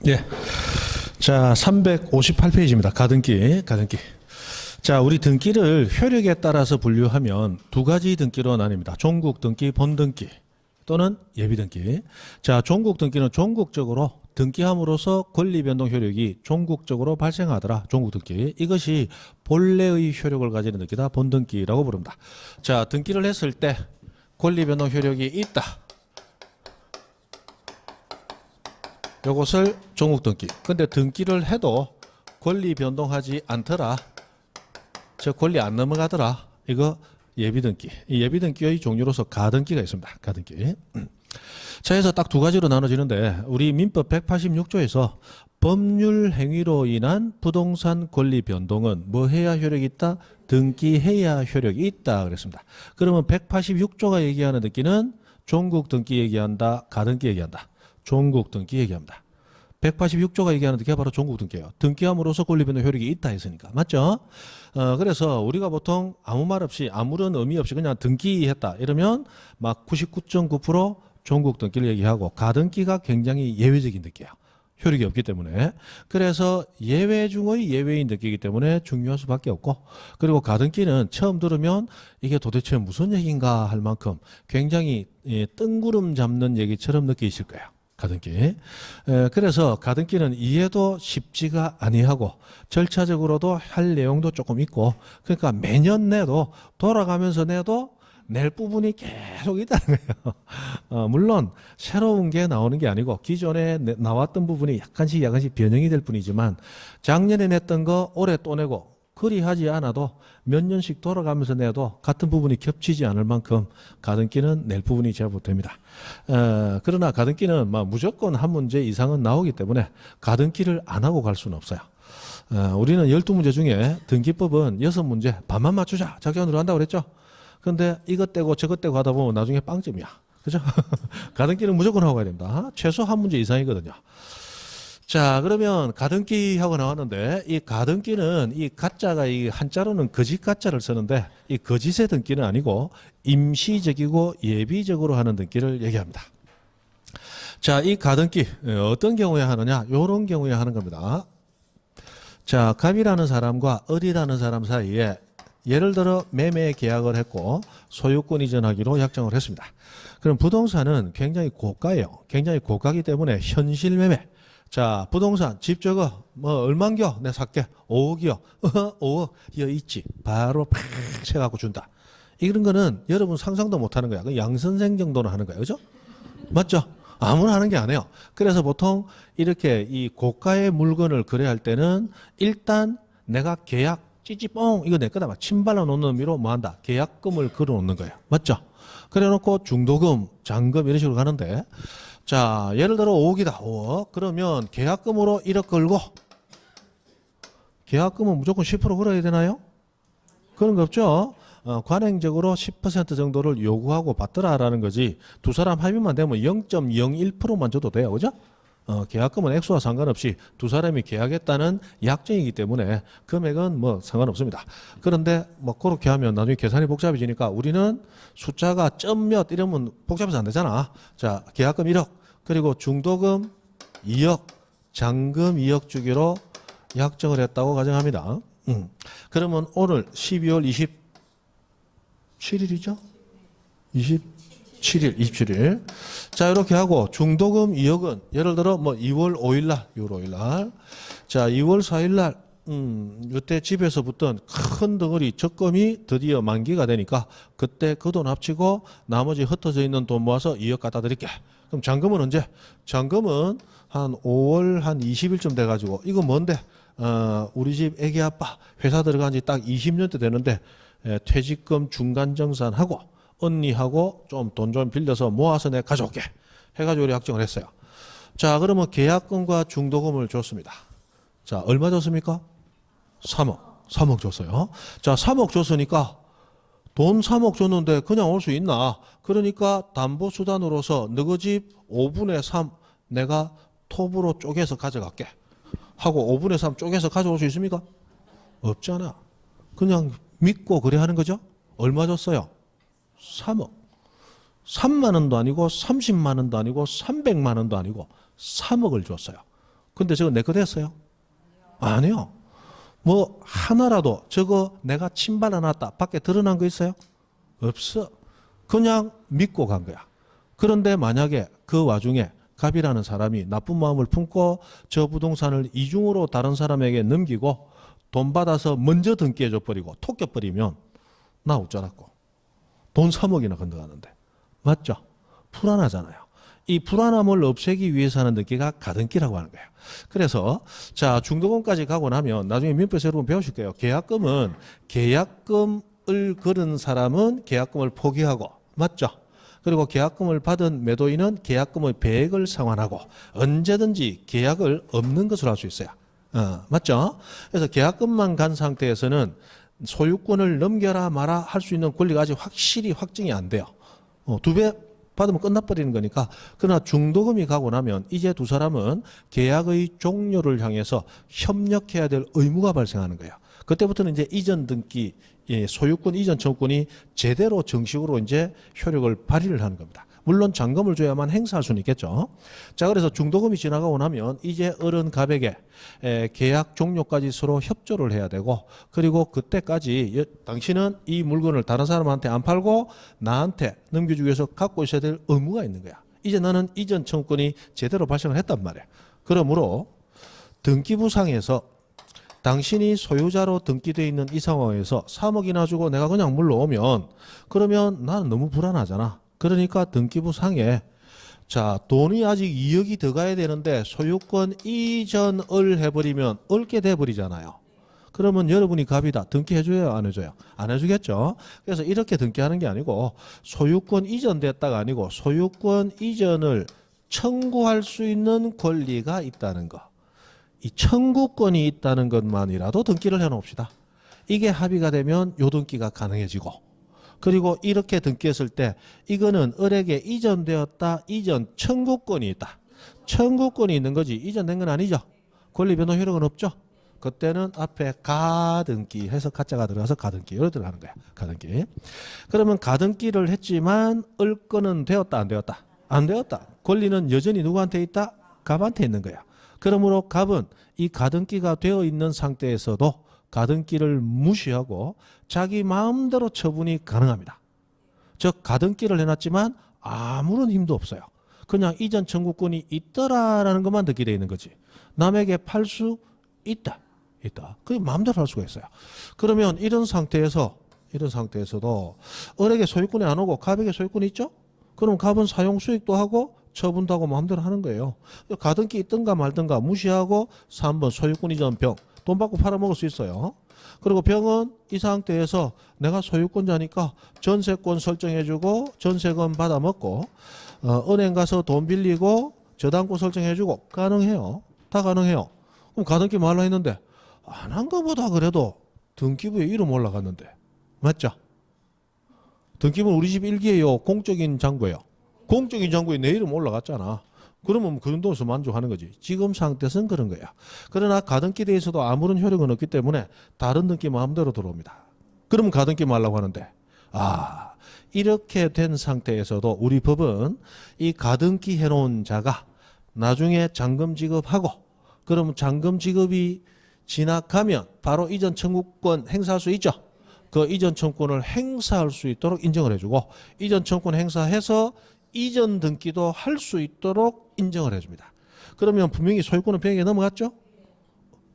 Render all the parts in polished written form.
예. 자, 358페이지입니다. 가등기. 자, 우리 등기를 효력에 따라서 분류하면 두 가지 등기로 나뉩니다. 종국 등기, 본등기 또는 예비 등기. 자, 종국 등기는 종국적으로 등기함으로써 권리 변동 효력이 종국적으로 발생하더라. 종국 등기. 이것이 본래의 효력을 가지는 등기다. 본등기라고 부릅니다. 자, 등기를 했을 때 권리 변동 효력이 있다. 요것을 종국 등기. 근데 등기를 해도 권리 변동하지 않더라. 저 권리 안 넘어가더라. 이거 예비 등기. 이 예비 등기의 종류로서 가등기가 있습니다. 가등기. 자, 해서 딱 두 가지로 나눠지는데 우리 민법 186조에서 법률 행위로 인한 부동산 권리 변동은 뭐 해야 효력이 있다? 등기해야 효력이 있다 그랬습니다. 그러면 186조가 얘기하는 등기는 종국 등기 얘기한다, 가등기 얘기한다. 종국 등기 얘기합니다. 186조가 얘기하는 등기가 바로 종국 등기예요. 등기함으로써 권리 변동 효력이 있다 했으니까. 맞죠? 그래서 우리가 보통 아무 말 없이 아무런 의미 없이 그냥 등기했다 이러면 막 99.9% 종국 등기를 얘기하고 가등기가 굉장히 예외적인 등기예요. 효력이 없기 때문에. 그래서 예외 중의 예외인 등기이기 때문에 중요할 수밖에 없고, 그리고 가등기는 처음 들으면 이게 도대체 무슨 얘기인가 할 만큼 굉장히 뜬구름 잡는 얘기처럼 느끼실 거예요. 가등기. 그래서 가등기는 이해도 쉽지가 아니하고 절차적으로도 할 내용도 조금 있고, 그러니까 매년 내도 돌아가면서 내도 낼 부분이 계속 있다는 거예요. 물론 새로운 게 나오는 게 아니고 기존에 나왔던 부분이 약간씩 변형이 될 뿐이지만 작년에 냈던 거 올해 또 내고 그리 하지 않아도 몇 년씩 돌아가면서 내도 같은 부분이 겹치지 않을 만큼 가등기는 낼 부분이 제법 됩니다. 그러나 가등기는 무조건 한 문제 이상은 나오기 때문에 가등기를 안 하고 갈 수는 없어요. 우리는 12문제 중에 등기법은 6문제 반만 맞추자 작전으로 한다고 그랬죠. 근데 이것 떼고 저것 떼고 하다 보면 나중에 빵점이야. 그죠? 가등기는 무조건 하고 가야 됩니다. 최소 한 문제 이상이거든요. 자, 그러면 가등기 하고 나왔는데 이 가등기는 이 가짜가 이 한자로는 거짓 가짜를 쓰는데 이 거짓의 등기는 아니고 임시적이고 예비적으로 하는 등기를 얘기합니다. 자, 이 가등기 어떤 경우에 하느냐? 이런 경우에 하는 겁니다. 자, 갑이라는 사람과 을이라는 사람 사이에 예를 들어 매매 계약을 했고 소유권 이전하기로 약정을 했습니다. 그럼 부동산은 굉장히 고가예요. 굉장히 고가기 때문에 현실 매매. 자, 부동산 집 저거 뭐 얼만겨? 내가 살게. 5억이요. 5억. 이거 있지. 바로 팍 채갖고 준다. 이런 거는 여러분 상상도 못 하는 거야. 양 선생 정도는 하는 거야. 그죠? 맞죠? 아무나 하는 게 아니에요. 그래서 보통 이렇게 이 고가의 물건을 거래할 때는 일단 내가 계약 찌찌뽕 이거 내 거다 막 침발라 놓는 의미로 뭐 한다? 계약금을 걸어 놓는 거예요. 맞죠? 그래 놓고 중도금, 잔금 이런 식으로 가는데 자, 예를 들어 5억이다. 5억. 그러면 계약금으로 1억 걸고 계약금은 무조건 10% 걸어야 되나요? 그런 거 없죠? 관행적으로 10% 정도를 요구하고 받더라라는 거지. 두 사람 합의만 되면 0.01%만 줘도 돼요. 그죠? 계약금은 액수와 상관없이 두 사람이 계약했다는 약정이기 때문에 금액은 뭐 상관없습니다. 그런데 뭐 그렇게 하면 나중에 계산이 복잡해지니까 우리는 숫자가 점 몇 이러면 복잡해서 안 되잖아. 자, 계약금 1억 그리고 중도금 2억 잔금 2억 주기로 약정을 했다고 가정합니다. 그러면 오늘 12월 27일이죠? 27일. 자, 이렇게 하고 중도금 2억은 예를 들어 뭐 2월 5일 날, 2월 5일 날. 자, 2월 4일 날 이때 집에서 붙던 큰 덩어리 적금이 드디어 만기가 되니까 그때 그 돈 합치고 나머지 흩어져 있는 돈 모아서 2억 갖다 드릴게. 그럼 잔금은 언제? 잔금은 한 5월 한 20일쯤 돼 가지고 이거 뭔데? 우리 집 애기 아빠 회사 들어간 지 딱 20년째 되는데 퇴직금 중간정산하고 언니하고 좀 돈 좀 빌려서 모아서 내가 가져올게 해가지고 우리 약정을 했어요. 자, 그러면 계약금과 중도금을 줬습니다. 자, 얼마 줬습니까? 3억 줬어요. 자, 3억 줬으니까 돈 3억 줬는데 그냥 올 수 있나? 그러니까 담보수단으로서 너희 집 5분의 3 내가 톱으로 쪼개서 가져갈게 하고 5분의 3 쪼개서 가져올 수 있습니까? 없잖아. 그냥 믿고 그래 하는 거죠. 얼마 줬어요? 3억. 3만 원도 아니고 30만 원도 아니고 300만 원도 아니고 3억을 줬어요. 근데 저거 내 거 됐어요? 아니요. 뭐 하나라도 저거 내가 침발라놨다 밖에 드러난 거 있어요? 없어. 그냥 믿고 간 거야. 그런데 만약에 그 와중에 갑이라는 사람이 나쁜 마음을 품고 저 부동산을 이중으로 다른 사람에게 넘기고 돈 받아서 먼저 등기해줘 버리고 톡 껴버리면 나 어쩌라고. 돈 3억이나 건너가는데. 맞죠? 불안하잖아요. 이 불안함을 없애기 위해서 하는 등기가 가등기라고 하는 거예요. 그래서 자 중도금까지 가고 나면 나중에 민법에서 여러분 배우실 거예요. 계약금은 계약금을 걸은 사람은 계약금을 포기하고 맞죠? 그리고 계약금을 받은 매도인은 계약금의 배액을 상환하고 언제든지 계약을 없는 것으로 할 수 있어요. 맞죠? 그래서 계약금만 간 상태에서는 소유권을 넘겨라 마라 할 수 있는 권리가 아직 확실히 확정이 안 돼요. 2배 받으면 끝나버리는 거니까. 그러나 중도금이 가고 나면 이제 두 사람은 계약의 종료를 향해서 협력해야 될 의무가 발생하는 거예요. 그때부터는 이제 이전 등기, 소유권 이전 청구권이 제대로 정식으로 이제 효력을 발휘를 하는 겁니다. 물론 잔금을 줘야만 행사할 수는 있겠죠. 자, 그래서 중도금이 지나가고 나면 이제 어른 갑에게 계약 종료까지 서로 협조를 해야 되고, 그리고 그때까지 당신은 이 물건을 다른 사람한테 안 팔고 나한테 넘겨주기 위해서 갖고 있어야 될 의무가 있는 거야. 이제 나는 이전 청구권이 제대로 발생을 했단 말이야. 그러므로 등기부상에서 당신이 소유자로 등기되어 있는 이 상황에서 3억이나 주고 내가 그냥 물러오면 그러면 나는 너무 불안하잖아. 그러니까 등기부 상에 자 돈이 아직 2억이 더 가야 되는데 소유권 이전을 해버리면 얻게 돼버리잖아요. 그러면 여러분이 갑이다. 등기해줘요? 안 해줘요? 안 해주겠죠. 그래서 이렇게 등기하는 게 아니고 소유권 이전됐다가 아니고 소유권 이전을 청구할 수 있는 권리가 있다는 거. 이 청구권이 있다는 것만이라도 등기를 해놓읍시다. 이게 합의가 되면 요 등기가 가능해지고, 그리고 이렇게 등기했을 때 이거는 을에게 이전되었다. 이전 청구권이 있다. 청구권이 있는 거지 이전된 건 아니죠. 권리 변동 효력은 없죠. 그때는 앞에 가등기 해서 가짜가 들어가서 가등기로 들어가는 거야. 가등기. 그러면 가등기를 했지만 을 거는 되었다 안 되었다? 안 되었다. 권리는 여전히 누구한테 있다? 갑한테 있는 거야. 그러므로 갑은 이 가등기가 되어 있는 상태에서도 가등기를 무시하고 자기 마음대로 처분이 가능합니다. 즉 가등기를 해놨지만 아무런 힘도 없어요. 그냥 이전 청구권이 있더라라는 것만 듣게 되어 있는 거지. 남에게 팔 수 있다. 그게 마음대로 할 수가 있어요. 그러면 이런 상태에서도 을에게 소유권이 안 오고 갑에게 소유권이 있죠? 그럼 갑은 사용 수익도 하고 처분도 하고 마음대로 하는 거예요. 가등기 있든가 말든가 무시하고 3번 소유권 이전 병. 돈 받고 팔아먹을 수 있어요. 그리고 병은 이 상태에서 내가 소유권자니까 전세권 설정해주고 전세금 받아먹고 은행 가서 돈 빌리고 저당권 설정해주고 가능해요. 다 가능해요. 그럼 가등기 말라 했는데 안 한 것보다 그래도 등기부에 이름 올라갔는데 맞죠? 등기부는 우리 집 일기예요. 공적인 장부예요. 공적인 장부에 내 이름 올라갔잖아. 그러면 그 정도에서 만족하는 거지. 지금 상태에서는 그런 거야. 그러나 가등기에 대해서도 아무런 효력은 없기 때문에 다른 등기 마음대로 들어옵니다. 그러면 가등기 말라고 하는데 이렇게 된 상태에서도 우리 법은 이 가등기 해놓은 자가 나중에 잔금 지급하고 그러면 잔금 지급이 지나가면 바로 이전 청구권 행사할 수 있죠. 그 이전 청구권을 행사할 수 있도록 인정을 해주고 이전 청구권 행사해서 이전 등기도 할 수 있도록 인정을 해줍니다. 그러면 분명히 소유권은 병에게 넘어갔죠?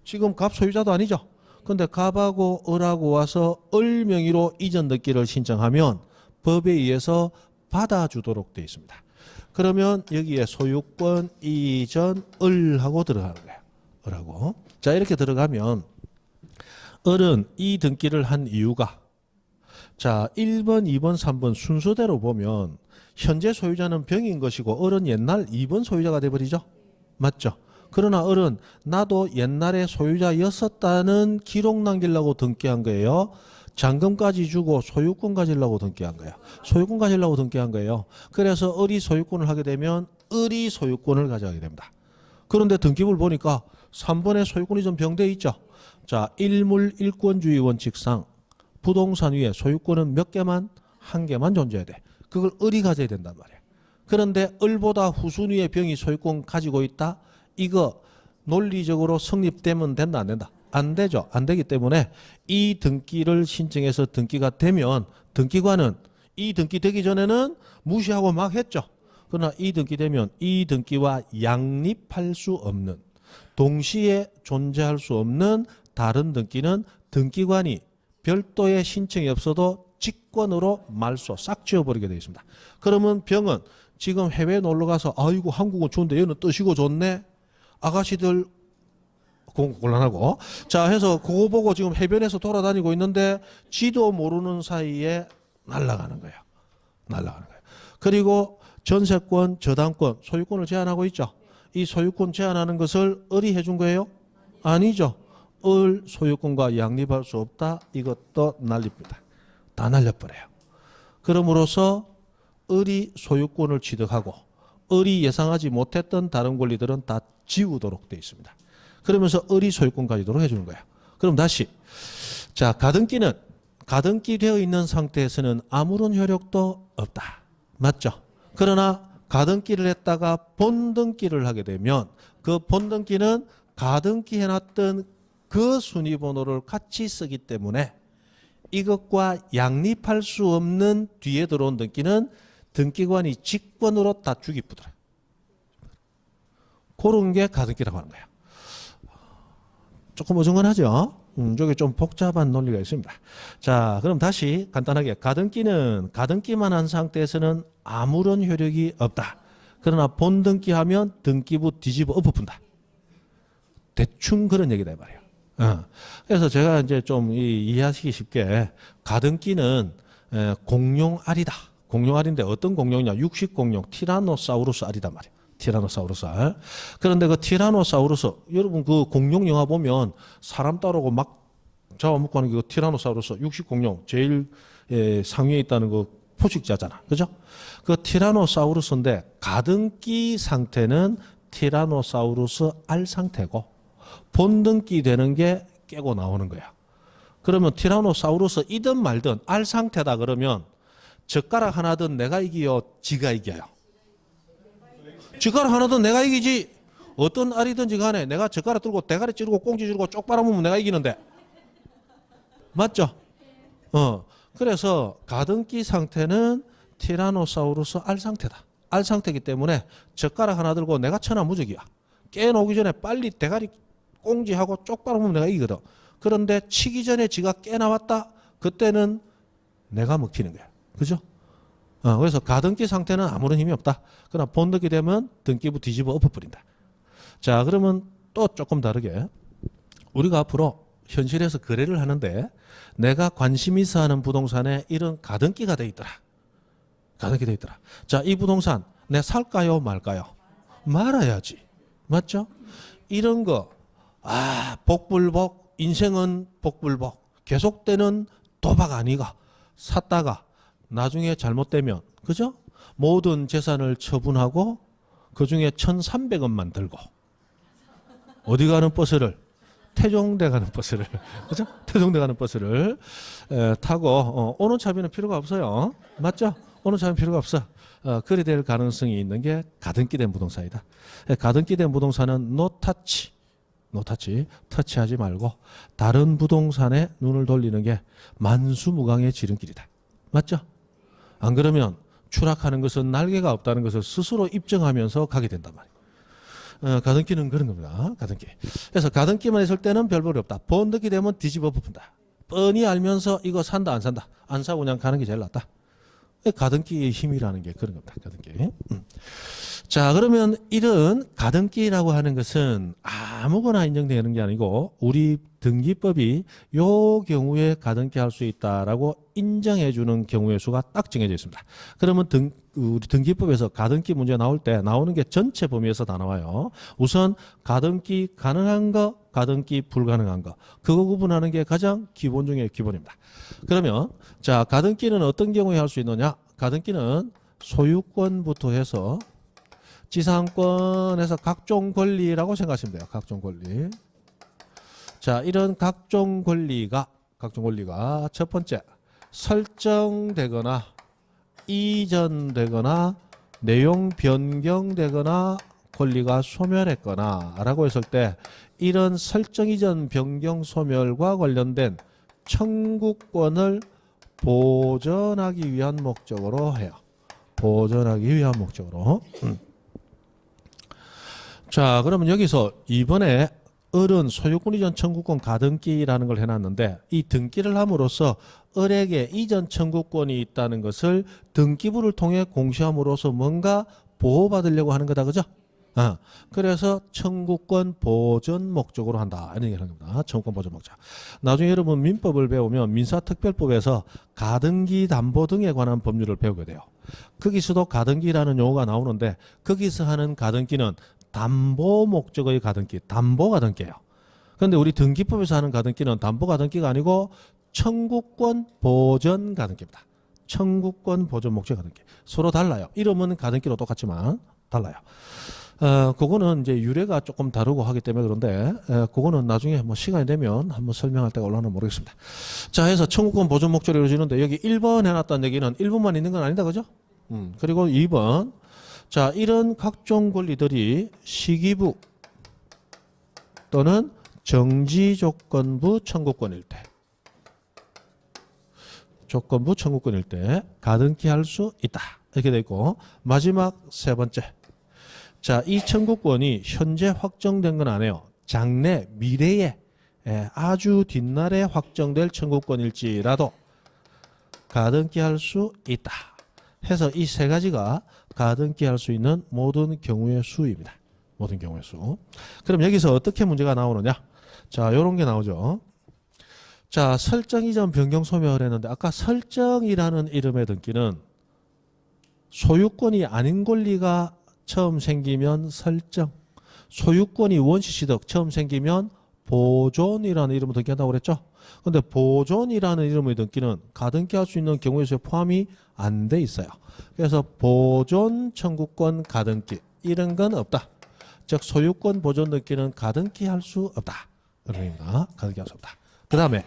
지금 갑 소유자도 아니죠? 근데 갑하고 을하고 와서 을 명의로 이전 등기를 신청하면 법에 의해서 받아주도록 되어 있습니다. 그러면 여기에 소유권 이전 을하고 들어가는 거예요. 을하고. 자, 이렇게 들어가면 을은 이 등기를 한 이유가 자 1번, 2번, 3번 순서대로 보면 현재 소유자는 병인 것이고 을은 옛날 2번 소유자가 돼버리죠. 맞죠? 그러나 을은 나도 옛날에 소유자였었다는 기록 남기려고 등기한 거예요. 잔금까지 주고 소유권 가지려고 등기한 거예요. 소유권 가지려고 등기한 거예요. 그래서 을이 소유권을 하게 되면 을이 소유권을 가져가게 됩니다. 그런데 등기부를 보니까 3번에 소유권 이전 병돼 있죠. 자, 일물 일권주의 원칙상 부동산 위에 소유권은 몇 개만? 한 개만 존재해야 돼. 그걸 을이 가져야 된단 말이야. 그런데 을보다 후순위의 병이 소유권 가지고 있다? 이거 논리적으로 성립되면 된다 안 된다? 안 되죠. 안 되기 때문에 이 등기를 신청해서 등기가 되면 등기관은 이 등기 되기 전에는 무시하고 막 했죠. 그러나 이 등기 되면 이 등기와 양립할 수 없는 동시에 존재할 수 없는 다른 등기는 등기관이 별도의 신청이 없어도 직권으로 말소 싹 지워버리게 되어 있습니다. 그러면 병은 지금 해외 놀러 가서 아이고 한국은 좋은데 얘는 뜨시고 좋네. 아가씨들 곤란하고 자 해서 그거 보고 지금 해변에서 돌아다니고 있는데 지도 모르는 사이에 날아가는 거예요. 날아가는 거예요. 그리고 전세권, 저당권, 소유권을 제한하고 있죠. 이 소유권 제한하는 것을 을이 해준 거예요? 아니죠. 을 소유권과 양립할 수 없다. 이것도 날립니다. 다 날려버려요. 그럼으로써 을이 소유권을 취득하고 을이 예상하지 못했던 다른 권리들은 다 지우도록 되어 있습니다. 그러면서 을이 소유권 가지도록 해주는 거예요. 그럼 다시 자 가등기는 가등기 되어 있는 상태에서는 아무런 효력도 없다. 맞죠? 그러나 가등기를 했다가 본등기를 하게 되면 그 본등기는 가등기 해놨던 그 순위번호를 같이 쓰기 때문에 이것과 양립할 수 없는 뒤에 들어온 등기는 등기관이 직권으로 다 주기부더라. 그런 게 가등기라고 하는 거예요. 조금 어중간하죠? 저게 좀 복잡한 논리가 있습니다. 자, 그럼 다시 간단하게 가등기는 가등기만 한 상태에서는 아무런 효력이 없다. 그러나 본등기하면 등기부 뒤집어 엎어푼다. 대충 그런 얘기다 이 말이에요. 그래서 제가 이제 좀 이해하시기 쉽게 가등기는 공룡알이다. 공룡알인데 어떤 공룡이냐? 육식 공룡 티라노사우루스 알이단 말이에요. 티라노사우루스 알. 그런데 그 티라노사우루스 여러분 그 공룡 영화 보면 사람 따르고 막 잡아먹고 하는 그 티라노사우루스 육식 공룡 제일 상위에 있다는 그 포식자잖아. 그죠? 그 티라노사우루스인데 가등기 상태는 티라노사우루스 알 상태고 본등기 되는 게 깨고 나오는 거야. 그러면 티라노사우루스 이든 말든 알 상태다 그러면 젓가락 하나든 내가 이기요, 지가 이겨요. 젓가락 하나든 내가 이기지. 어떤 알이든지 간에 내가 젓가락 들고 대가리 찌르고 꽁지 찌르고 쪽 빨아먹으면 내가 이기는데. 맞죠? 그래서 가등기 상태는 티라노사우루스 알 상태다. 알 상태이기 때문에 젓가락 하나 들고 내가 천하무적이야. 깨놓기 전에 빨리 대가리 꽁지하고 쪽 빨아먹으면 내가 이기거든. 그런데 치기 전에 지가 깨나왔다. 그때는 내가 먹히는 거야. 그죠? 그래서 가등기 상태는 아무런 힘이 없다. 그러나 본등기 되면 등기부 뒤집어 엎어버린다. 자, 그러면 또 조금 다르게 우리가 앞으로 현실에서 거래를 하는데 내가 관심 있어 하는 부동산에 이런 가등기가 돼 있더라. 가등기 돼 있더라. 자, 이 부동산 내가 살까요, 말까요? 말아야지. 맞죠? 이런 거, 복불복, 인생은 복불복, 계속되는 도박 아니가 샀다가 나중에 잘못되면, 그죠? 모든 재산을 처분하고 그 중에 1,300원만 들고 어디 가는 버스를 태종대 가는 버스를 그죠? 태종대 가는 버스를 타고 오는 차비는 필요가 없어요. 맞죠? 오는 차비는 필요가 없어. 그리 될 가능성이 있는 게 가등기된 부동산이다. 가등기된 부동산은 노타치, 터치하지 말고 다른 부동산에 눈을 돌리는 게 만수무강의 지름길이다. 맞죠? 안 그러면 추락하는 것은 날개가 없다는 것을 스스로 입증하면서 가게 된단 말이에요. 가등기는 그런 겁니다. 가등기. 그래서 가등기만 있을 때는 별 볼이 없다. 본등기 되면 뒤집어 엎은다. 뻔히 알면서 이거 산다 안 산다. 안 사고 그냥 가는 게 제일 낫다. 가등기의 힘이라는 게 그런 겁니다. 가등기. 자, 그러면 이런 가등기라고 하는 것은 아무거나 인정되는 게 아니고 우리 등기법이 요 경우에 가등기 할 수 있다라고 인정해 주는 경우의 수가 딱 정해져 있습니다. 그러면 우리 등기법에서 가등기 문제 나올 때 나오는 게 전체 범위에서 다 나와요. 우선 가등기 가능한 거, 가등기 불가능한 거. 그거 구분하는 게 가장 기본 중에 기본입니다. 그러면 자, 가등기는 어떤 경우에 할 수 있느냐? 가등기는 소유권부터 해서 지상권에서 각종 권리라고 생각하시면 돼요. 각종 권리. 자, 이런 각종 권리가 첫 번째 설정되거나 이전되거나 내용 변경되거나 권리가 소멸했거나 라고 했을 때 이런 설정 이전 변경 소멸과 관련된 청구권을 보전하기 위한 목적으로 해요. 보전하기 위한 목적으로. 자, 그러면 여기서 이번에 을은 소유권 이전 청구권 가등기라는 걸 해놨는데 이 등기를 함으로써 을에게 이전 청구권이 있다는 것을 등기부를 통해 공시함으로써 뭔가 보호받으려고 하는 거다. 그죠? 그래서 청구권 보전 목적으로 한다. 이런 얘기를 하는 겁니다. 청구권 보전 목적. 나중에 여러분 민법을 배우면 민사특별법에서 가등기 담보 등에 관한 법률을 배우게 돼요. 거기서도 가등기라는 용어가 나오는데 거기서 하는 가등기는 담보 목적의 가등기, 담보 가등기예요. 그런데 우리 등기법에서 하는 가등기는 담보 가등기가 아니고 청구권 보전 가등기입니다. 청구권 보전 목적 가등기. 서로 달라요. 이름은 가등기로 똑같지만 달라요. 그거는 이제 유래가 조금 다르고 하기 때문에 그런데 그거는 나중에 뭐 시간이 되면 한번 설명할 때가 올라오나 모르겠습니다. 자, 해서 청구권 보전 목적으로 이루어지는데 여기 1번 해놨다는 얘기는 1번만 있는 건 아니다. 그죠? 그리고 2번. 자, 이런 각종 권리들이 시기부 또는 정지조건부 청구권일 때, 조건부 청구권일 때 가등기 할 수 있다. 이렇게 돼 있고, 마지막 세 번째. 자, 이 청구권이 현재 확정된 건 아니에요. 장래, 미래에 아주 뒷날에 확정될 청구권일지라도 가등기 할 수 있다. 해서 이 세 가지가 가등기 할 수 있는 모든 경우의 수입니다. 모든 경우의 수. 그럼 여기서 어떻게 문제가 나오느냐? 자, 요런 게 나오죠. 자, 설정 이전 변경 소멸을 했는데 아까 설정이라는 이름의 등기는 소유권이 아닌 권리가 처음 생기면 설정, 소유권이 원시취득 처음 생기면 보존이라는 이름을 등기한다고 그랬죠. 근데 보존이라는 이름의 등기는 가등기 할 수 있는 경우에서 포함이 안 돼 있어요. 그래서 보존 청구권 가등기 이런 건 없다. 즉 소유권 보존 등기는 가등기 할 수 없다. 그러니까 가등기 할 수 없다. 그 다음에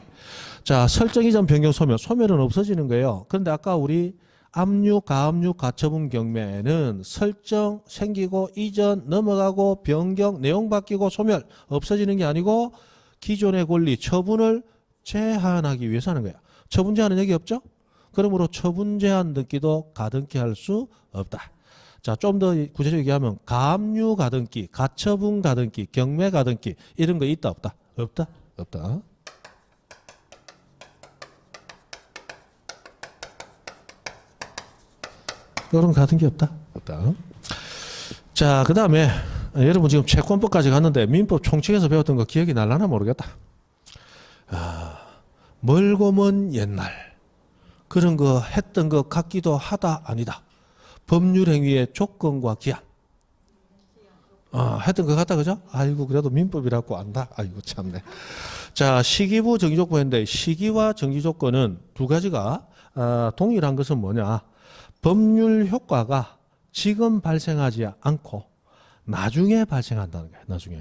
자, 설정 이전 변경 소멸. 소멸은 없어지는 거예요. 그런데 아까 우리 압류, 가압류, 가처분 경매는 설정 생기고 이전 넘어가고 변경 내용 바뀌고 소멸 없어지는 게 아니고 기존의 권리 처분을 제한하기 위해서 하는 거야. 처분 제한은 여기 없죠? 그러므로 처분 제한 등기도 가등기 할 수 없다. 자, 좀 더 구체적으로 얘기하면 가압류 가등기, 가처분 가등기, 경매 가등기 이런 거 있다 없다? 없다? 없다. 이런 가등기 없다? 없다. 자, 그 다음에 여러분 지금 채권법까지 갔는데 민법 총칙에서 배웠던 거 기억이 날라나 모르겠다. 멀고 먼 옛날 그런 거 했던 것 같기도 하다 아니다. 법률 행위의 조건과 기한. 했던 것 같다 그죠? 아이고 그래도 민법이라고 안다. 아이고 참네. 자, 시기부 정지조건 했는데 시기와 정지조건은 두 가지가 동일한 것은 뭐냐? 법률 효과가 지금 발생하지 않고 나중에 발생한다는 거예요. 나중에.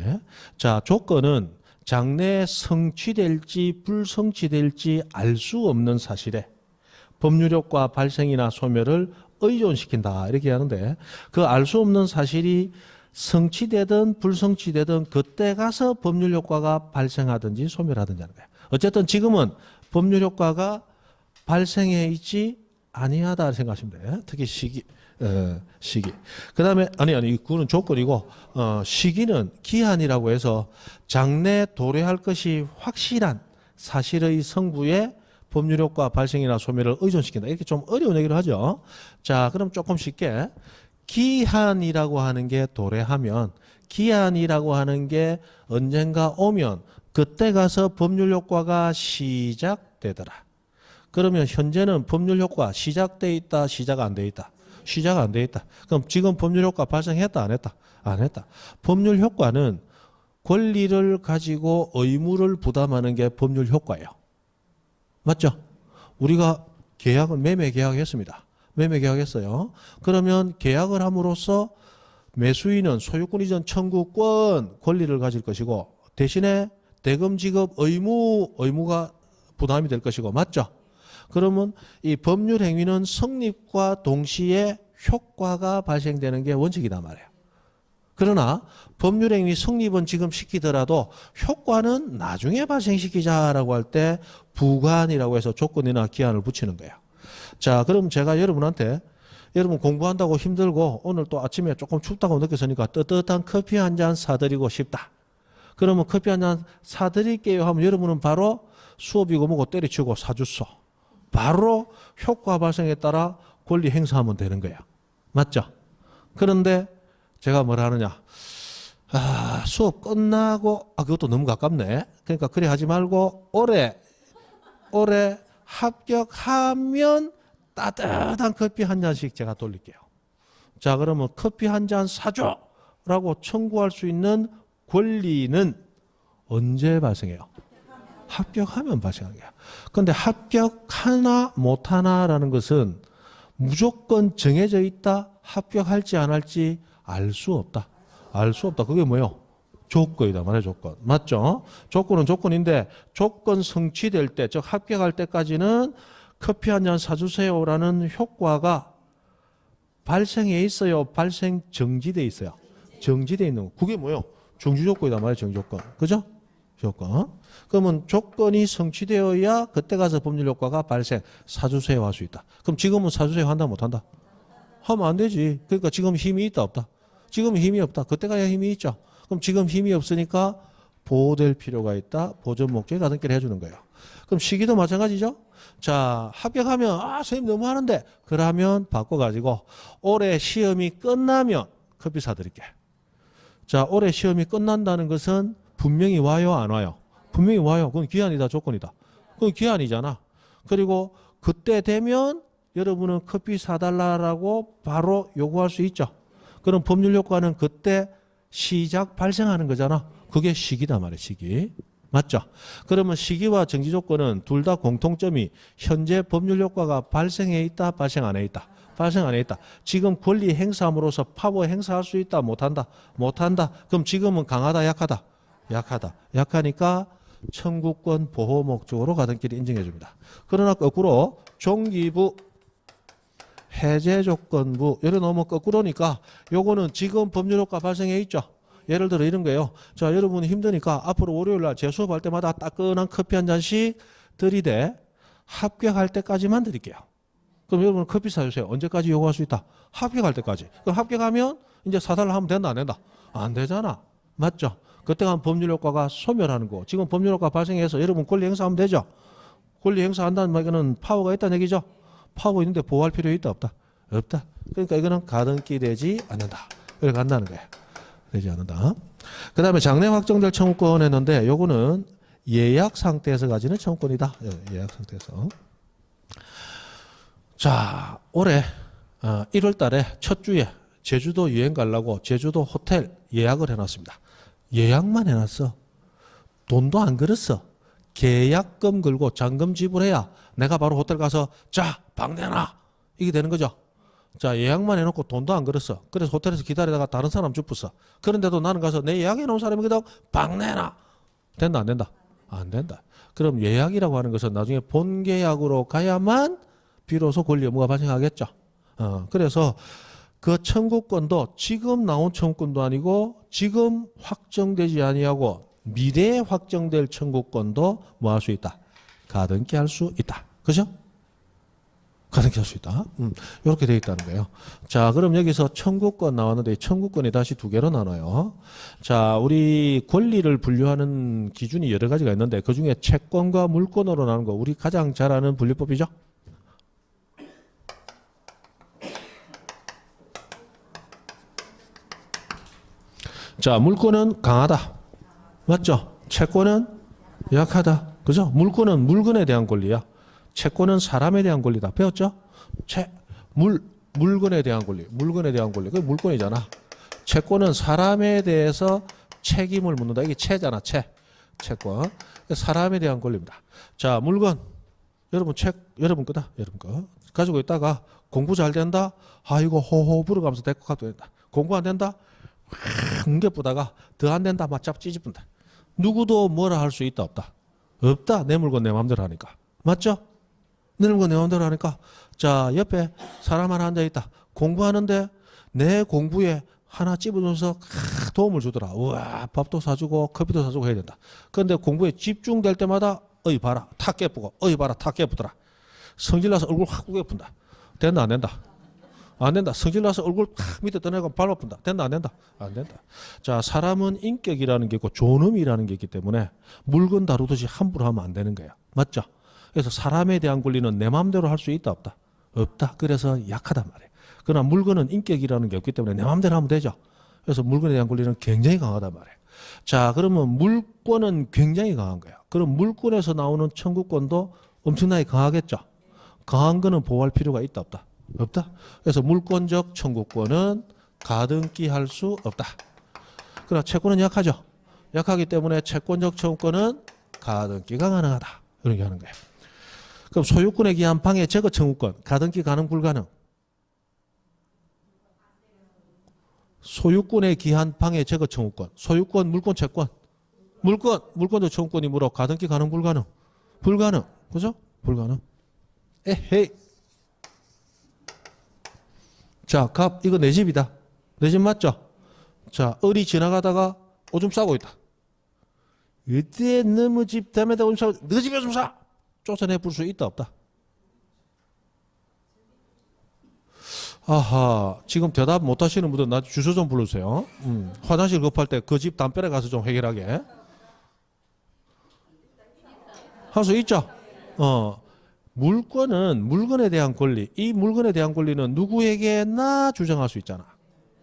자, 조건은 장래에 성취될지 불성취될지 알 수 없는 사실에 법률 효과 발생이나 소멸을 의존시킨다. 이렇게 하는데 그 알 수 없는 사실이 성취되든 불성취되든 그때 가서 법률 효과가 발생하든지 소멸하든지 하는 거예요. 어쨌든 지금은 법률 효과가 발생해 있지 아니하다 생각하시면 돼요. 특히 시기. 그 다음에, 아니, 그거는 조건이고, 시기는 기한이라고 해서 장래 도래할 것이 확실한 사실의 성부에 법률효과 발생이나 소멸을 의존시킨다. 이렇게 좀 어려운 얘기를 하죠. 자, 그럼 조금 쉽게. 기한이라고 하는 게 도래하면, 기한이라고 하는 게 언젠가 오면, 그때 가서 법률효과가 시작되더라. 그러면 현재는 법률효과 시작돼 있다, 시작 안 돼 있다. 시작 안 돼 있다. 그럼 지금 법률효과 발생했다, 안 했다? 안 했다. 법률효과는 권리를 가지고 의무를 부담하는 게 법률효과예요. 맞죠? 우리가 계약을 매매 계약했습니다. 매매 계약했어요. 그러면 계약을 함으로써 매수인은 소유권 이전 청구권 권리를 가질 것이고 대신에 대금 지급 의무가 부담이 될 것이고 맞죠? 그러면 이 법률 행위는 성립과 동시에 효과가 발생되는 게 원칙이단 말이에요. 그러나 법률행위 성립은 지금 시키더라도 효과는 나중에 발생시키자라고 할 때 부관이라고 해서 조건이나 기한을 붙이는 거예요. 자, 그럼 제가 여러분한테 여러분 공부한다고 힘들고 오늘 또 아침에 조금 춥다고 느꼈으니까 뜨뜻한 커피 한 잔 사드리고 싶다. 그러면 커피 한 잔 사드릴게요 하면 여러분은 바로 수업이고 뭐고 때려치고 사줬어. 바로 효과 발생에 따라 권리 행사하면 되는 거야. 맞죠? 그런데 제가 뭘 하느냐. 수업 끝나고, 그것도 너무 가깝네. 그러니까 그래 하지 말고 올해 합격하면 따뜻한 커피 한 잔씩 제가 돌릴게요. 자, 그러면 커피 한 잔 사줘! 라고 청구할 수 있는 권리는 언제 발생해요? 합격하면 발생하는 거야. 그런데 합격하나 못하나라는 것은 무조건 정해져 있다. 합격할지 안 할지 알 수 없다. 알 수 없다. 그게 뭐예요? 조건이다 말이에요. 조건. 맞죠? 조건은 조건인데 조건 성취될 때, 즉 합격할 때까지는 커피 한 잔 사주세요라는 효과가 발생해 있어요? 발생 정지돼 있어요? 정지돼 있는 거. 그게 뭐예요? 정지조건이다 말이에요. 정지조건. 그죠? 조건. 그러면 조건이 성취되어야 그때 가서 법률 효과가 발생, 사주세요 할 수 있다. 그럼 지금은 사주세요 한다 못한다? 하면 안 되지. 그러니까 지금 힘이 있다 없다? 지금 힘이 없다. 그때 가야 힘이 있죠. 그럼 지금 힘이 없으니까 보호될 필요가 있다. 보전 목적에 가등기를 해주는 거예요. 그럼 시기도 마찬가지죠. 자, 합격하면 선생님 너무 하는데 그러면 바꿔가지고 올해 시험이 끝나면 커피 사드릴게. 자, 올해 시험이 끝난다는 것은 분명히 와요 안 와요? 분명히 와요. 그건 기한이다 조건이다. 그건 기한이잖아. 그리고 그때 되면 여러분은 커피 사달라고 바로 요구할 수 있죠. 그럼 법률 효과는 그때 시작 발생하는 거잖아. 그게 시기다 말이에요. 시기. 맞죠? 그러면 시기와 정지 조건은 둘 다 공통점이 현재 법률 효과가 발생해 있다, 발생 안 해 있다. 발생 안 해 있다. 지금 권리 행사함으로써 파워 행사할 수 있다, 못한다. 못한다. 그럼 지금은 강하다, 약하다. 약하다. 약하니까 청구권 보호 목적으로 가던 길을 인정해 줍니다. 그러나 거꾸로 종기부 해제 조건부 예를 넣으면 거꾸로니까 요거는 지금 법률 효과 발생해 있죠. 예를 들어 이런 거예요. 자, 여러분이 힘드니까 앞으로 월요일 날 제 수업할 때마다 따끈한 커피 한 잔씩 드리되 합격할 때까지만 드릴게요. 그럼 여러분 커피 사주세요. 언제까지 요구할 수 있다? 합격할 때까지. 그럼 합격하면 이제 사달라 하면 된다 안 된다? 안 되잖아. 맞죠? 그때가 법률 효과가 소멸하는 거. 지금 법률 효과 발생해서 여러분 권리 행사하면 되죠? 권리 행사한다는 말은 파워가 있다는 얘기죠? 파워 있는데 보호할 필요 있다 없다? 없다. 그러니까 이거는 가등기 되지 않는다. 이렇게 간다는 거예요. 되지 않는다. 그 다음에 장래 확정될 청구권 했는데 요거는 예약 상태에서 가지는 청구권이다. 예약 상태에서. 자, 올해 1월 달에 첫 주에 제주도 여행 가려고 제주도 호텔 예약을 해놨습니다. 예약만 해놨어. 돈도 안 걸었어. 계약금 걸고 잔금 지불해야 내가 바로 호텔 가서 자, 방 내놔. 이게 되는 거죠. 자, 예약만 해놓고 돈도 안 걸었어. 그래서 호텔에서 기다리다가 다른 사람 죽었어. 그런데도 나는 가서 내 예약해놓은 사람이거든. 방 내놔. 된다 안 된다? 안 된다. 그럼 예약이라고 하는 것은 나중에 본계약으로 가야만 비로소 권리 의무가 발생하겠죠. 그래서 그 청구권도 지금 나온 청구권도 아니고 지금 확정되지 아니하고 미래에 확정될 청구권도 뭐 할 수 있다? 가등기 할 수 있다. 그죠? 가등기 할 수 있다. 이렇게 되어 있다는 거예요. 자, 그럼 여기서 청구권 나왔는데 청구권이 다시 두 개로 나눠요. 자, 우리 권리를 분류하는 기준이 여러 가지가 있는데 그중에 채권과 물권으로 나누는 거 우리 가장 잘 아는 분류법이죠. 자, 물권은 강하다. 맞죠? 채권은 약하다. 그죠? 물권은 물건에 대한 권리야. 채권은 사람에 대한 권리다. 배웠죠? 물건에 대한 권리. 물건에 대한 권리. 그게 물권이잖아. 채권은 사람에 대해서 책임을 묻는다. 이게 채잖아. 채권. 사람에 대한 권리입니다. 자, 물건. 여러분 거다. 여러분 거. 가지고 있다가 공부 잘 된다. 아이고, 호호 부르가면서 데리고 가도 된다. 공부 안 된다. 흥게 보다가 더 안 된다 막 짭 찌집은다. 누구도 뭐라 할 수 있다 없다? 없다. 내 물건 내 마음대로 하니까. 맞죠? 내 물건 내 마음대로 하니까. 자, 옆에 사람 하나 앉아 있다. 공부하는데 내 공부에 하나 집어줘서 도움을 주더라. 우와, 밥도 사주고 커피도 사주고 해야 된다. 그런데 공부에 집중될 때마다 어이 봐라 탁 깨쁘고 어이 봐라 탁 깨쁘더라. 성질나서 얼굴 확 꾸겨푼다. 된다 안 된다? 안 된다. 성질나서 얼굴 확 밑에 떠내고 밟아푼다. 된다 안 된다? 안 된다. 자, 사람은 인격이라는 게 있고 존엄이라는 게 있기 때문에 물건 다루듯이 함부로 하면 안 되는 거야. 맞죠? 그래서 사람에 대한 권리는 내 마음대로 할 수 있다 없다? 없다. 그래서 약하단 말이에요. 그러나 물건은 인격이라는 게 없기 때문에 내 마음대로 하면 되죠. 그래서 물건에 대한 권리는 굉장히 강하단 말이에요. 자, 그러면 물권은 굉장히 강한 거예요. 그럼 물권에서 나오는 청구권도 엄청나게 강하겠죠. 강한 거는 보호할 필요가 있다 없다? 없다. 그래서 물권적 청구권은 가등기 할 수 없다. 그러나 채권은 약하죠. 약하기 때문에 채권적 청구권은 가등기가 가능하다. 이렇게 하는 거예요. 그럼 소유권에 기한 방해 제거 청구권 가등기 가능 불가능? 소유권에 기한 방해 제거 청구권 소유권 물권 채권 물권적 청구권이 뭐라고 가등기 가능 불가능? 불가능. 그죠? 불가능. 에헤이. 자, 갑 이거 내 집이다. 내 집 맞죠? 자, 을이 지나가다가 오줌 싸고 있다. 이때 너무 집 담에다 오줌 싸고 너 집에 오줌 싸! 쫓아내 부를 수 있다 없다? 아하, 지금 대답 못 하시는 분들 나중에 주소 좀 불러주세요. 화장실 급할 때 그 집 담벼락에 가서 좀 해결하게. 할 수 있죠? 물권은 물건에 대한 권리, 이 물건에 대한 권리는 누구에게나 주장할 수 있잖아.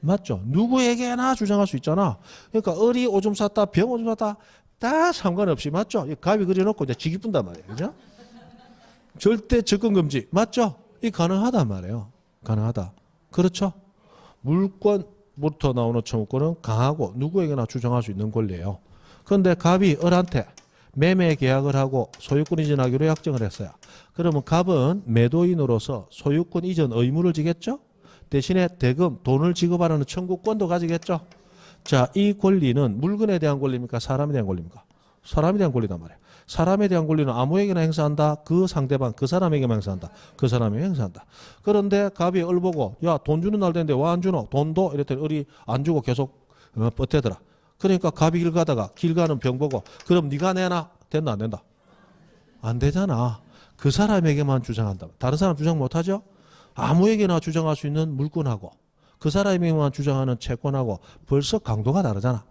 맞죠? 누구에게나 주장할 수 있잖아. 그러니까 을이 오줌 쌌다, 병 오줌 쌌다, 다 상관없이, 맞죠? 가위 그려놓고 이제 지기 뿐단 말이에요. 그죠? 절대 접근 금지. 맞죠? 이 가능하단 말이에요. 가능하다. 그렇죠? 물권부터 나오는 청구권은 강하고 누구에게나 주장할 수 있는 권리예요. 그런데 갑이 을한테 매매 계약을 하고 소유권 이전하기로 약정을 했어요. 그러면 갑은 매도인으로서 소유권 이전 의무를 지겠죠? 대신에 대금, 돈을 지급하라는 청구권도 가지겠죠? 자, 이 권리는 물건에 대한 권리입니까? 사람에 대한 권리입니까? 사람에 대한 권리단 말이에요. 사람에 대한 권리는 아무에게나 행사한다. 그 상대방, 그 사람에게만 행사한다. 그 사람에게 행사한다. 그런데 갑이 을 보고 야, 돈 주는 날 됐는데 왜 안 주노? 돈도? 이랬더니 을이 안 주고 계속 버태더라. 그러니까 갑이 길 가다가 길 가는 병 보고 그럼 네가 내놔. 된다 안 된다? 안 되잖아. 그 사람에게만 주장한다. 다른 사람 주장 못하죠? 아무에게나 주장할 수 있는 물권하고 그 사람에게만 주장하는 채권하고 벌써 강도가 다르잖아.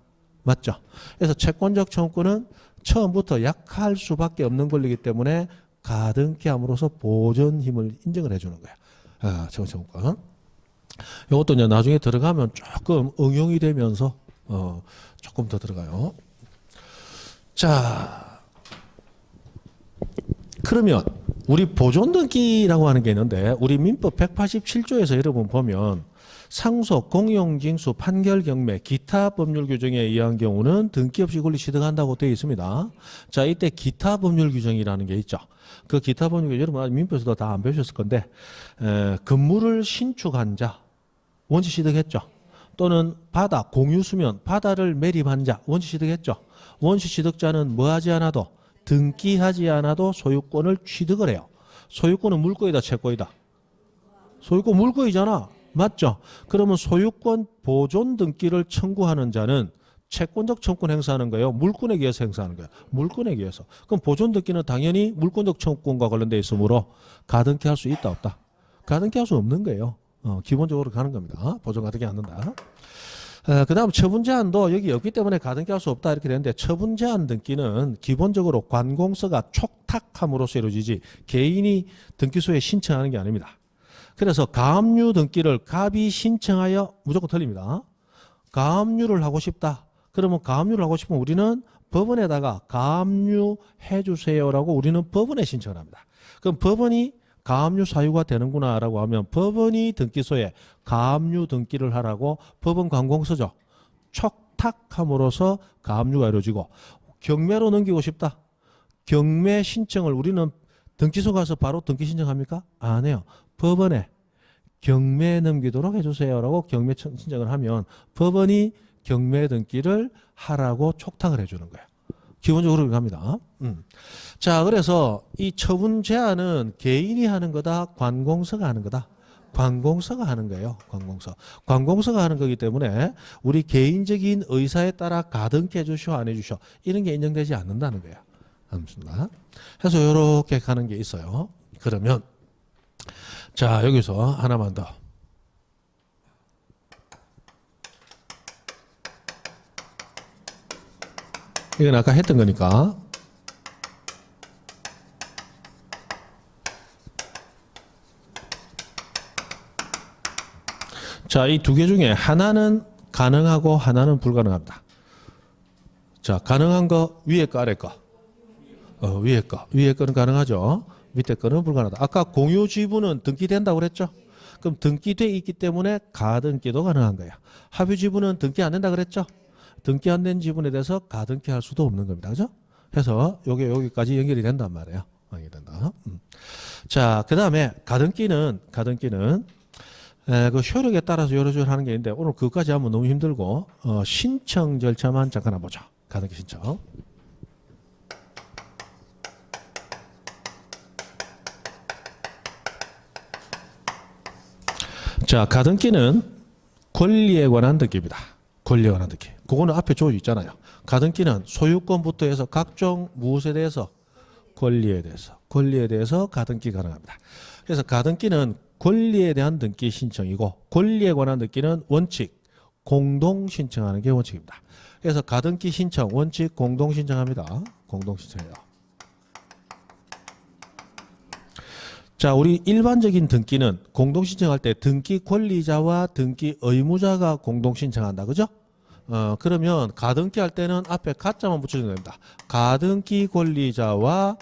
맞죠? 그래서 채권적 청구권은 처음부터 약할 수밖에 없는 권리이기 때문에 가등기 함으로써 보전 힘을 인정을 해주는 거야. 채권권. 이것도 이제 나중에 들어가면 조금 응용이 되면서 조금 더 들어가요. 자, 그러면 우리 보존등기라고 하는 게 있는데 우리 민법 187조에서 여러분 보면 상속, 공용징수, 판결, 경매, 기타 법률 규정에 의한 경우는 등기 없이 권리 취득한다고 되어 있습니다. 자, 이때 기타 법률 규정이라는 게 있죠. 그 기타 법률 규정 여러분 아직 민법에서도 다 안 배우셨을 건데 건물을 신축한 자 원시 취득했죠. 또는 바다, 공유수면, 바다를 매립한 자 원시 취득했죠. 원시 취득자는 뭐 하지 않아도 등기하지 않아도 소유권을 취득을 해요. 소유권은 물권이다, 채권이다? 소유권 물권이잖아. 맞죠? 그러면 소유권 보존 등기를 청구하는 자는 채권적 청구권 행사하는 거예요? 물권에 의해서 행사하는 거예요? 물권에 의해서. 그럼 보존 등기는 당연히 물권적 청구권과 관련되어 있으므로 가등기 할 수 있다 없다? 가등기 할 수 없는 거예요. 기본적으로 가는 겁니다. 보존 가등기 않는다. 그 다음 처분 제한도 여기 없기 때문에 가등기 할 수 없다 이렇게 되는데 처분 제한 등기는 기본적으로 관공서가 촉탁함으로써 이루어지지 개인이 등기소에 신청하는 게 아닙니다. 그래서 가압류 등기를 갑이 신청하여 무조건 틀립니다. 가압류를 하고 싶다. 그러면 가압류를 하고 싶으면 우리는 법원에다가 가압류 해주세요라고 우리는 법원에 신청을 합니다. 그럼 법원이 가압류 사유가 되는구나라고 하면 법원이 등기소에 가압류 등기를 하라고 법원 관공서죠. 촉탁함으로써 가압류가 이루어지고 경매로 넘기고 싶다. 경매 신청을 우리는 등기소 가서 바로 등기 신청합니까? 안 해요. 법원에 경매 넘기도록 해주세요라고 경매 신청을 하면 법원이 경매 등기를 하라고 촉탁을 해주는 거예요. 기본적으로 그렇게 합니다. 자, 그래서 이 처분 제한은 개인이 하는 거다, 관공서가 하는 거다. 관공서가 하는 거예요. 관공서. 관공서가 하는 거기 때문에 우리 개인적인 의사에 따라 가등기 해주시오 안 해주시오 이런 게 인정되지 않는다는 거예요. 알겠습니다. 그래서 이렇게 가는 게 있어요. 그러면 자 여기서 하나만 더. 이건 아까 했던 거니까. 자, 이 두 개 중에 하나는 가능하고 하나는 불가능합니다. 자, 가능한 거 위에 거 아래 거. 위에 거. 위에 거는 가능하죠. 밑에 거는 불가능하다. 아까 공유 지분은 등기된다고 그랬죠. 그럼 등기돼 있기 때문에 가등기도 가능한 거야. 합유 지분은 등기 안 된다 그랬죠. 등기 안 된 지분에 대해서 가등기할 수도 없는 겁니다. 그죠? 그래서 요게 여기까지 연결이 된단 말이에요. 연결된다. 자, 그다음에 가등기는 그 효력에 따라서 여러 줄 하는 게 있는데 오늘 그것까지 하면 너무 힘들고 신청 절차만 잠깐 해보자. 가등기 신청. 자, 가등기는 권리에 관한 등기입니다. 권리에 관한 등기. 그거는 앞에 조져 있잖아요. 가등기는 소유권부터 해서 각종 무엇에 대해서 권리에 대해서 가등기 가능합니다. 그래서 가등기는 권리에 대한 등기 신청이고 권리에 관한 등기는 원칙 공동 신청하는 게 원칙입니다. 그래서 가등기 신청 원칙 공동 신청합니다. 공동 신청해요. 자, 우리 일반적인 등기는 공동 신청할 때 등기 권리자와 등기 의무자가 공동 신청한다. 그죠? 그러면 가등기 할 때는 앞에 가짜만 붙여주면 됩니다. 가등기 권리자와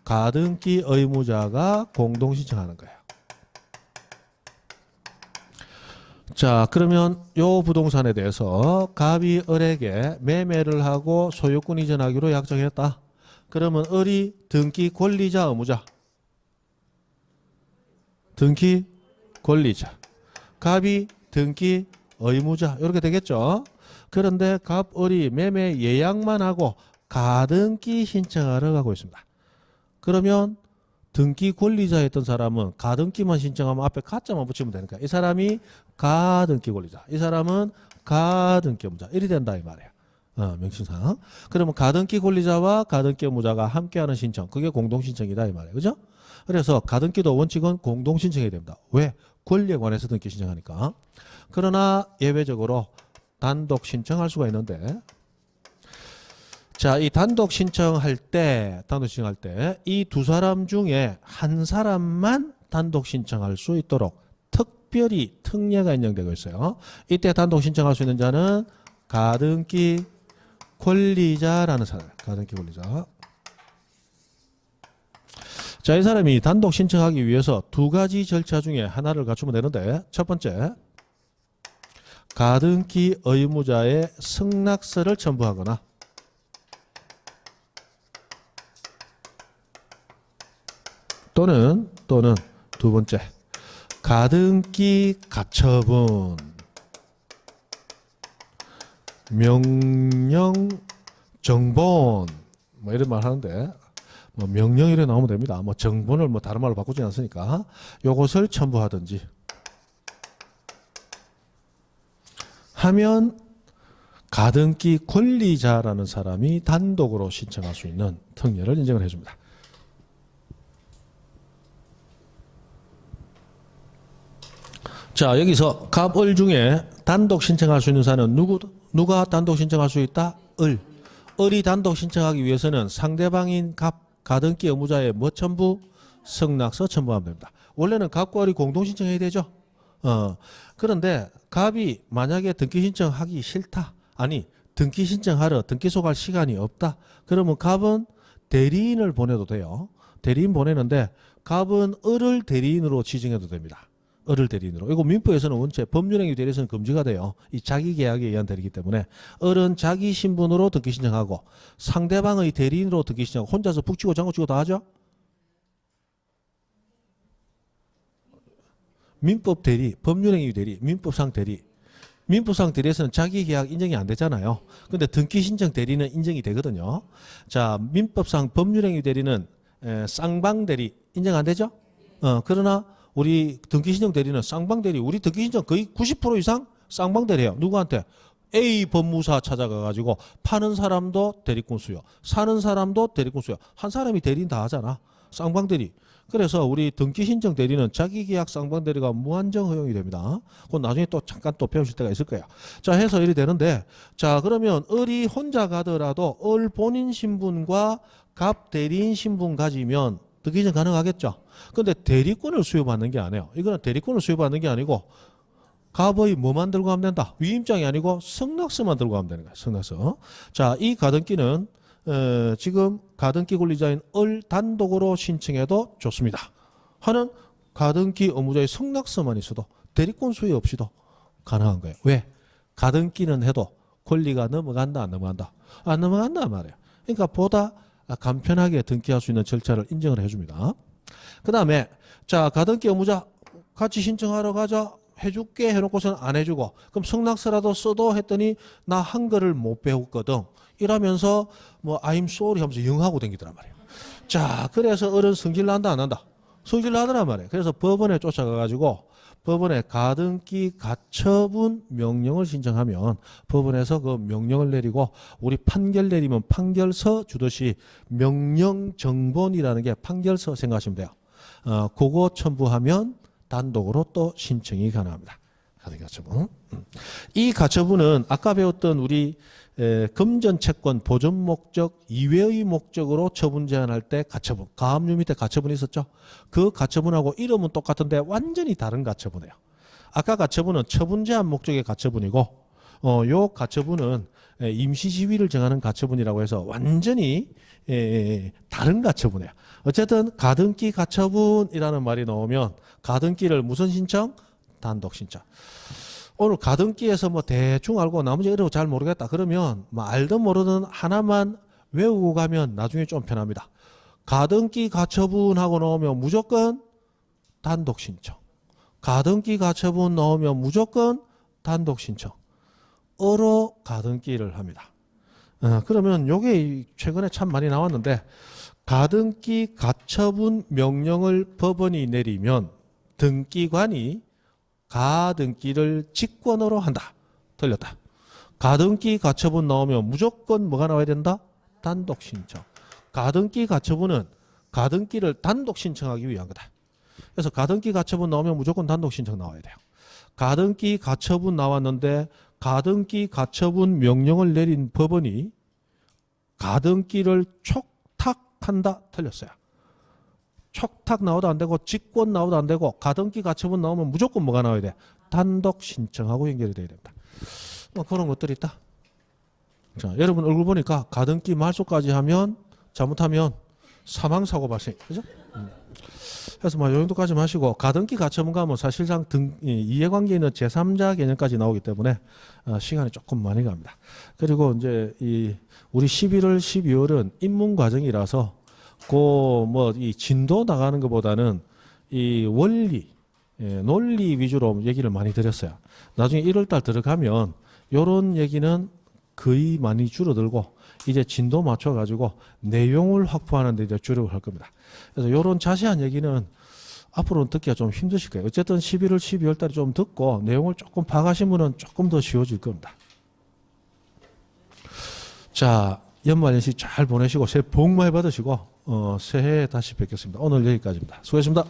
가등기 의무자가 공동 신청하는 거예요. 자, 그러면 요 부동산에 대해서 갑이 을에게 매매를 하고 소유권 이전하기로 약정했다. 그러면 을이 등기 권리자 의무자. 등기 권리자. 갑이 등기 의무자. 이렇게 되겠죠. 그런데 갑, 을이 매매 예약만 하고 가등기 신청하러 가고 있습니다. 그러면 등기 권리자였던 사람은 가등기만 신청하면 앞에 가짜만 붙이면 되니까 이 사람이 가등기 권리자, 이 사람은 가등기 의무자 이리 된다 이 말이에요. 명칭상. 그러면 가등기 권리자와 가등기 의무자가 함께하는 신청, 그게 공동 신청이다 이 말이에요. 그죠? 그래서 가등기도 원칙은 공동 신청해야 됩니다. 왜? 권리에 관해서 등기 신청하니까. 그러나 예외적으로 단독 신청할 수가 있는데, 자, 이 단독 신청할 때 이 두 사람 중에 한 사람만 단독 신청할 수 있도록 특별히 특례가 인정되고 있어요. 이때 단독 신청할 수 있는 자는 가등기 권리자라는 사람, 가등기 권리자. 자, 이 사람이 단독 신청하기 위해서 두 가지 절차 중에 하나를 갖추면 되는데, 첫 번째, 가등기 의무자의 승낙서를 첨부하거나 또는 두 번째, 가등기 가처분, 명령, 정본 뭐 이런 말 하는데 뭐 명령이래 나오면 됩니다. 뭐 정본을 뭐 다른 말로 바꾸지 않습니까? 요것을 첨부하든지 하면 가등기 권리자라는 사람이 단독으로 신청할 수 있는 특례를 인정을 해줍니다. 자, 여기서 갑, 을 중에 단독 신청할 수 있는 사람은 누가 단독 신청할 수 있다? 을. 을이 단독 신청하기 위해서는 상대방인 갑, 가등기 의무자의 뭐 첨부? 승낙서 첨부하면 됩니다. 원래는 갑과 을이 공동 신청해야 되죠. 그런데 갑이 만약에 등기 신청하기 싫다. 아니, 등기 신청하러 등기소 갈 시간이 없다. 그러면 갑은 대리인을 보내도 돼요. 대리인 보내는데 갑은 을을 대리인으로 지정해도 됩니다. 을을 대리인으로. 이거 민법에서는 원체 법률행위 대리에서는 금지가 돼요. 이 자기 계약에 의한 대리이기 때문에 을은 자기 신분으로 등기 신청하고 상대방의 대리인으로 등기 신청하고 혼자서 북치고 장구치고 다 하죠. 민법 대리, 법률행위 대리, 민법상 대리. 민법상 대리에서는 자기 계약 인정이 안 되잖아요. 근데 등기 신청 대리는 인정이 되거든요. 자, 민법상 법률행위 대리는 쌍방 대리 인정 안 되죠? 그러나 우리 등기신청 대리는 쌍방대리, 우리 등기신청 거의 90% 이상 쌍방대리예요. 누구한테? A 법무사 찾아가가지고 파는 사람도 대리권 수여, 사는 사람도 대리권 수여. 한 사람이 대리인 다 하잖아. 쌍방대리. 그래서 우리 등기신청 대리는 자기계약 쌍방대리가 무한정 허용이 됩니다. 그건 나중에 또 잠깐 또 배우실 때가 있을 거예요. 자, 해서 이리 되는데, 자, 그러면 을이 혼자 가더라도 을 본인 신분과 갑 대리인 신분 가지면 등기신청 가능하겠죠. 근데 대리권을 수여받는 게 아니에요. 이거는 대리권을 수여받는 게 아니고 갑의 뭐만 들고 가면 된다. 위임장이 아니고 승낙서만 들고 가면 되는 거야. 승낙서. 자, 이 가등기는 지금 가등기 권리자인 을 단독으로 신청해도 좋습니다. 하는 가등기 의무자의 승낙서만 있어도 대리권 수여 없이도 가능한 거예요. 왜? 가등기는 해도 권리가 넘어간다, 안 넘어간다? 안 넘어간다 말이에요. 그러니까 보다 간편하게 등기할 수 있는 절차를 인정을 해줍니다. 그 다음에 자, 가등기 의무자 같이 신청하러 가자. 해줄게 해놓고서는 안 해주고, 그럼 승낙서라도 써도 했더니 나 한글을 못 배웠거든 이러면서 뭐 I'm sorry 하면서 영하고 댕기더란 말이에요. 자, 그래서 어른 성질 난다 안 난다? 성질 나더란 말이에요. 그래서 법원에 쫓아가가지고 법원에 가등기 가처분 명령을 신청하면 법원에서 그 명령을 내리고, 우리 판결 내리면 판결서 주듯이 명령 정본이라는 게 판결서 생각하시면 돼요. 그거 첨부하면 단독으로 또 신청이 가능합니다. 가등기 가처분. 이 가처분은 아까 배웠던 우리 금전 채권 보존 목적 이외의 목적으로 처분 제한할 때 가처분, 가압류 밑에 가처분이 있었죠. 그 가처분하고 이름은 똑같은데 완전히 다른 가처분이에요. 아까 가처분은 처분 제한 목적의 가처분이고, 요 가처분은 임시 지위를 정하는 가처분이라고 해서 완전히 다른 가처분이에요. 어쨌든 가등기 가처분이라는 말이 나오면 가등기를 무슨 신청? 단독 신청. 오늘 가등기에서 뭐 대충 알고 나머지 어려워 잘 모르겠다 그러면 뭐 알든 모르든 하나만 외우고 가면 나중에 좀 편합니다. 가등기 가처분하고 나오면 무조건 단독 신청. 가등기 가처분 나오면 무조건 단독 신청. 어로 가등기를 합니다. 그러면 요게 최근에 참 많이 나왔는데, 가등기 가처분 명령을 법원이 내리면 등기관이 가등기를 직권으로 한다. 틀렸다. 가등기 가처분 나오면 무조건 뭐가 나와야 된다? 단독 신청. 가등기 가처분은 가등기를 단독 신청하기 위한 거다. 그래서 가등기 가처분 나오면 무조건 단독 신청 나와야 돼요. 가등기 가처분 나왔는데 가등기 가처분 명령을 내린 법원이 가등기를 촉탁한다. 틀렸어요. 촉탁 나와도 안 되고 직권 나와도 안 되고 가등기 가처분 나오면 무조건 뭐가 나와야 돼? 단독 신청하고 연결이 돼야 됩니다. 뭐 그런 것들이 있다. 자, 여러분 얼굴 보니까 가등기 말소까지 하면 잘못하면 사망사고 발생. 그죠? 그래서 뭐 요 정도까지 마시고, 가등기 가처분 가면 사실상 이해관계 있는 제3자 개념까지 나오기 때문에 시간이 조금 많이 갑니다. 그리고 이제 우리 11월, 12월은 입문 과정이라서 뭐 이 진도 나가는 것보다는 이 원리, 논리 위주로 얘기를 많이 드렸어요. 나중에 1월달 들어가면 요런 얘기는 거의 많이 줄어들고 이제 진도 맞춰가지고 내용을 확보하는 데 이제 주력을 할 겁니다. 그래서 요런 자세한 얘기는 앞으로는 듣기가 좀 힘드실 거예요. 어쨌든 11월, 12월 달에 좀 듣고 내용을 조금 파가신 분은 조금 더 쉬워질 겁니다. 자, 연말연시 잘 보내시고 새해 복 많이 받으시고 새해에 다시 뵙겠습니다. 오늘 여기까지입니다. 수고하셨습니다.